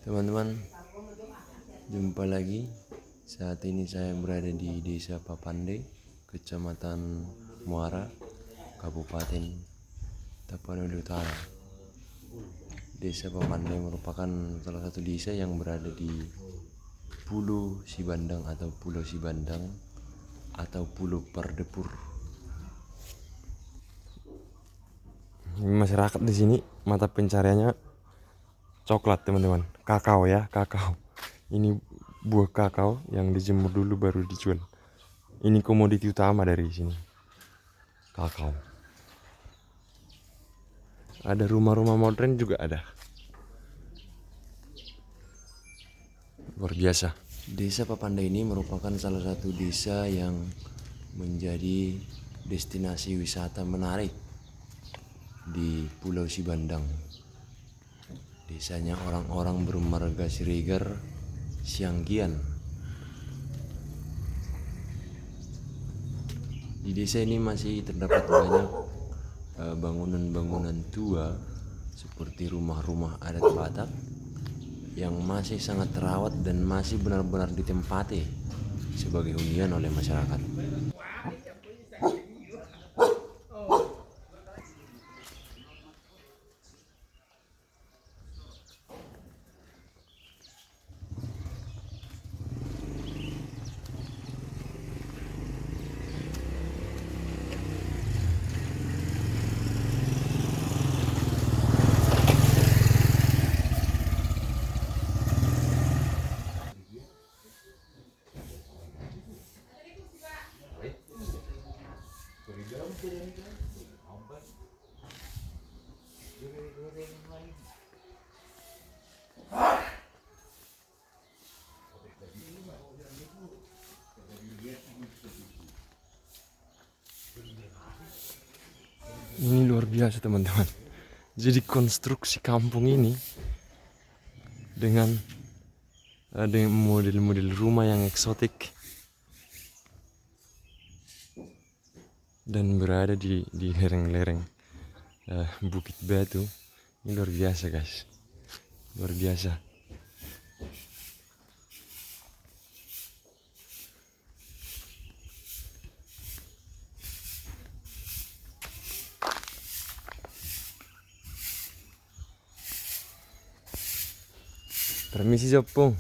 Teman-teman, jumpa lagi. Saat ini saya berada di Desa Papande, Kecamatan Muara, Kabupaten Tapanuli Utara. Desa Papande merupakan salah satu desa yang berada di Pulau Sibandang atau Pulau Sibandang atau Pulau Pardepur. Masyarakat di sini mata pencariannya coklat, teman-teman. Kakao ya, kakao. Ini buah kakao yang dijemur dulu baru dijual. Ini komoditi utama dari sini, kakao. Ada rumah-rumah modern juga ada. Luar biasa. Desa Papande ini merupakan salah satu desa yang menjadi destinasi wisata menarik di Pulau Sibandang. Desanya orang-orang bermarga Sriger, Siangkian. Di desa ini masih terdapat banyak bangunan-bangunan tua seperti rumah-rumah adat Batak yang masih sangat terawat dan masih benar-benar ditempati sebagai hunian oleh masyarakat. Ini luar biasa, teman-teman. Jadi konstruksi kampung ini dengan model-model rumah yang eksotik dan berada di lereng-lereng bukit batu. Ini luar biasa, guys. Luar biasa. Permisi, Jopong.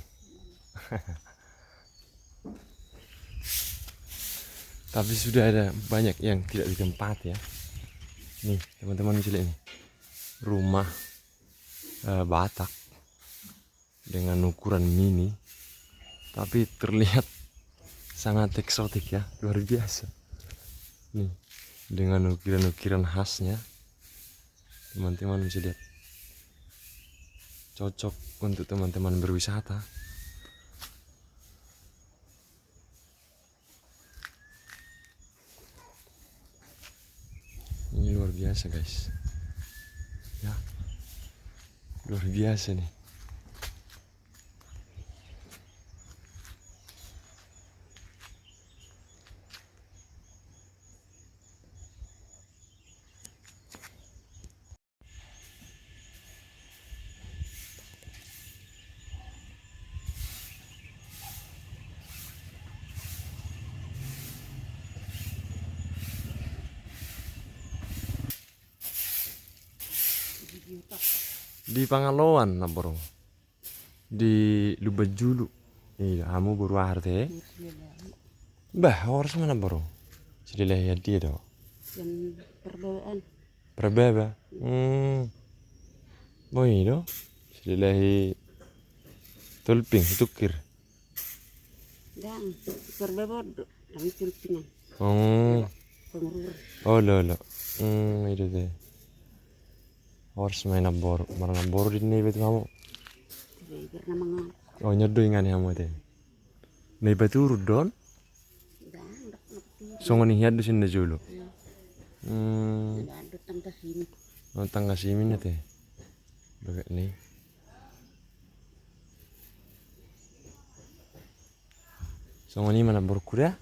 Tapi sudah ada banyak yang tidak ditempati ya. Nih, teman-teman bisa lihat nih. Rumah Batak dengan ukuran mini, tapi terlihat sangat eksotik ya, luar biasa. Nih, dengan ukiran-ukiran khasnya, teman-teman bisa lihat. Cocok untuk teman-teman berwisata. Ini luar biasa, guys. Ya, luar biasa nih. Di Pangaloan lah bro, di Lubajulu. Iya, kamu baru arte. Bah, harus mana bro? Sudah ya dia dong. Yang perbedaan. Perbeba. Boy do. Sudah tulping tukir. Dan perbedaan kami tulpingan. Oh. Pengurus. Oh lo. Itu deh. Harus main nabor, marang nabor di nih betul kamu. Karena mga. Oh nyodo ingan kamu deh. Nih betul don. Songo nih hiad di sini dulu. Ada tangga sini. Oh tangga sini nih teh. Bagai nih. Songo nih mana borkuda?